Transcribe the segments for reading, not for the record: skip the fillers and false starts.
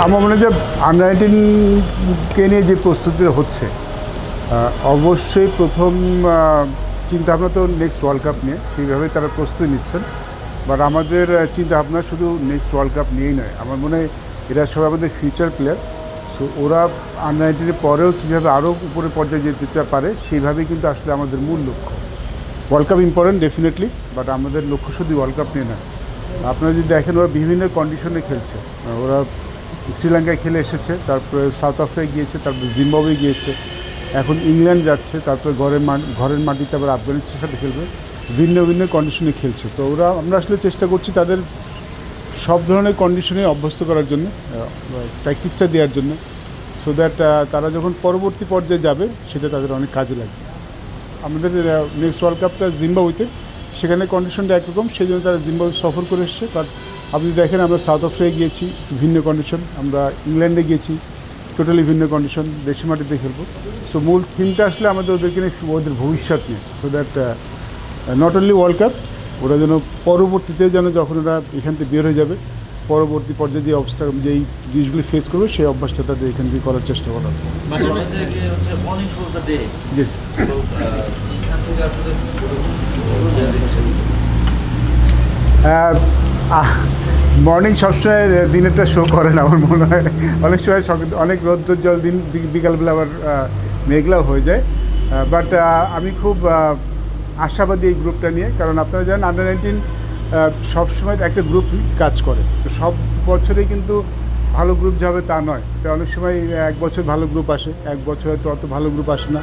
আমার মনে হয় যে আন্ডার-19কে নিয়ে যে প্রস্তুতিটা হচ্ছে অবশ্যই প্রথম চিন্তাভাবনা তো নেক্সট ওয়ার্ল্ড কাপ নিয়ে, সেইভাবেই তারা প্রস্তুতি নিচ্ছেন। বাট আমাদের চিন্তাভাবনা শুধু নেক্সট ওয়ার্ল্ড কাপ নিয়েই নয়, আমার মনে হয় এরা সবাই আমাদের ফিউচার প্লেয়ার। সো ওরা আন্ডার-19-এর পরেও কীভাবে আরও উপরের পর্যায়ে যেতে পারে সেইভাবেই কিন্তু আসলে আমাদের মূল লক্ষ্য। World cup important definitely, but আমাদের লক্ষ্য শুধু ওয়ার্ল্ড কাপ নিয়ে না। আপনারা যদি দেখেন ওরা বিভিন্ন কন্ডিশনে খেলছে, ওরা শ্রীলঙ্কায় খেলে এসেছে, তারপরে সাউথ আফ্রিকায় গিয়েছে, তারপরে জিম্বাবুয়ে গিয়েছে, এখন ইংল্যান্ড যাচ্ছে, তারপরে ঘরের মাটিতে আবার আফগানিস্তানের সাথে খেলবে, ভিন্ন ভিন্ন কন্ডিশনে খেলছে। তো আমরা আসলে চেষ্টা করছি তাদের সব ধরনের কন্ডিশনে অভ্যস্ত করার জন্য, প্র্যাকটিসটা দেওয়ার জন্য, সো দ্যাট তারা যখন পরবর্তী পর্যায়ে যাবে সেটা তাদের অনেক কাজে লাগবে। আমাদের নেক্সট ওয়ার্ল্ড কাপটা জিম্বাবুয়েতে, সেখানে কন্ডিশনটা একরকম, সেই জন্য তারা জিম্বাবুয়ে সফর করে এসছে। বাট আপনি দেখেন আমরা সাউথ আফ্রিকায় গিয়েছি, ভিন্ন কন্ডিশন, আমরা ইংল্যান্ডে গিয়েছি, টোটালি ভিন্ন কন্ডিশন, দেশি মাটিতে খেলবো। সো মূল থিমটা আসলে আমাদের ওদেরকে নিয়ে, ওদের ভবিষ্যৎ নিয়ে, so that not only world cup, ওরা যেন পরবর্তীতে যেন যখন ওরা এখান থেকে বের হয়ে যাবে, পরবর্তী পর্যায়ে যে অবস্থা, যেই জিনিসগুলি ফেস করবে সেই অভ্যাসটা তাদের এখান থেকে করার চেষ্টা করা। জি, মর্নিং সবসময় দিনেরটা শো করে না আমার মনে হয়, অনেক সময় অনেক রৌদ্রোজ্জ্বল দিন, বিকালবেলা আবার মেঘলাও হয়ে যায়। বাট আমি খুব আশাবাদী এই গ্রুপটা নিয়ে, কারণ আপনারা জানেন আন্ডার-19 সবসময় একটা গ্রুপ কাজ করে, তো সব বছরেই কিন্তু ভালো গ্রুপ যাবে তা নয়। তো অনেক সময় এক বছর ভালো গ্রুপ আসে, এক বছর হয়তো অত ভালো গ্রুপ আসে না,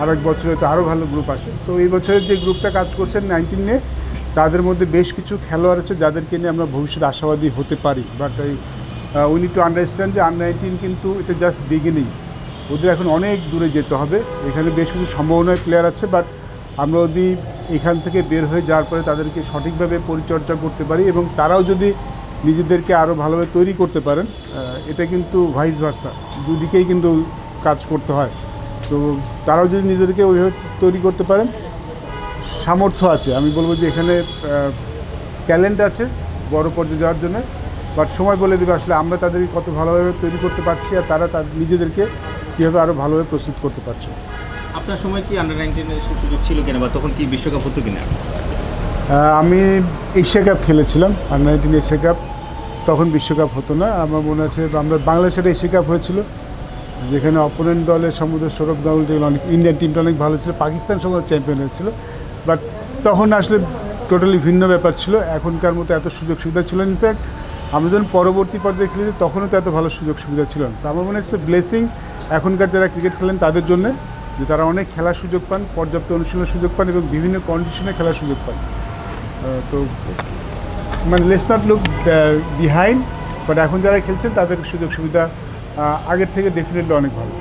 আর এক বছর হয়তো আরও ভালো গ্রুপ আসে। তো এই বছরের যে গ্রুপটা কাজ করছেন 19 নিয়ে, তাদের মধ্যে বেশ কিছু খেলোয়াড় আছে যাদেরকে নিয়ে আমরা ভবিষ্যতে আশাবাদী হতে পারি। But we need to understand যে আন্ডার-19 কিন্তু এটা জাস্ট বিগিনিং, ওদের এখন অনেক দূরে যেতে হবে। এখানে বেশ কিছু সম্ভাবনায় প্লেয়ার আছে, বাট আমরা যদি এখান থেকে বের হয়ে যাওয়ার পরে তাদেরকে সঠিকভাবে পরিচর্যা করতে পারি এবং তারাও যদি নিজেদেরকে আরও ভালোভাবে তৈরি করতে পারেন, এটা কিন্তু ভাইস ভার্সা, দুদিকেই কিন্তু কাজ করতে হয়। তো তারাও যদি নিজেদেরকে ওইভাবে তৈরি করতে পারেন, সামর্থ্য আছে, আমি বলবো যে এখানে ট্যালেন্ট আছে বড় পর্যায়ে যাওয়ার জন্য। বাট সময় বলে দেবে আসলে আমরা তাদেরকে কত ভালোভাবে তৈরি করতে পারছি আর তারা তাদের নিজেদেরকে কীভাবে আরও ভালোভাবে প্রস্তুত করতে পারছে। আপনার সময় কি আন্ডার-19-এর সুযোগ ছিল কিনা, বা তখন কি বিশ্বকাপ হতো কিনা? আমি এশিয়া কাপ খেলেছিলাম, আন্ডার-19 এশিয়া কাপ, তখন বিশ্বকাপ হতো না। আমার মনে আছে আমরা বাংলাদেশের এশিয়া কাপ হয়েছিল, যেখানে অপোনেন্ট দলের সম্বন্ধে সৌরভ গাঙ্গুলি অনেক, ইন্ডিয়ান টিমটা অনেক ভালো ছিল, পাকিস্তান সময় চ্যাম্পিয়ন হয়েছিল। বাট তখন আসলে টোটালি ভিন্ন ব্যাপার ছিল, এখনকার মতো এত সুযোগ সুবিধা ছিল। ইনফ্যাক্ট আমরা যখন পরবর্তী পর্যায়ে খেলেছি তখনও তো এত ভালো সুযোগ সুবিধা ছিল না। তো আমার মনে হচ্ছে ব্লেসিং এখনকার যারা ক্রিকেট খেলেন তাদের জন্য, যে তারা অনেক খেলার সুযোগ পান, পর্যাপ্ত অনুশীলনের সুযোগ পান এবং বিভিন্ন কন্ডিশনে খেলার সুযোগ পান। তো মানে let's not look behind, but এখন যারা খেলছেন তাদের সুযোগ সুবিধা আগের থেকে ডেফিনেটলি অনেক ভালো।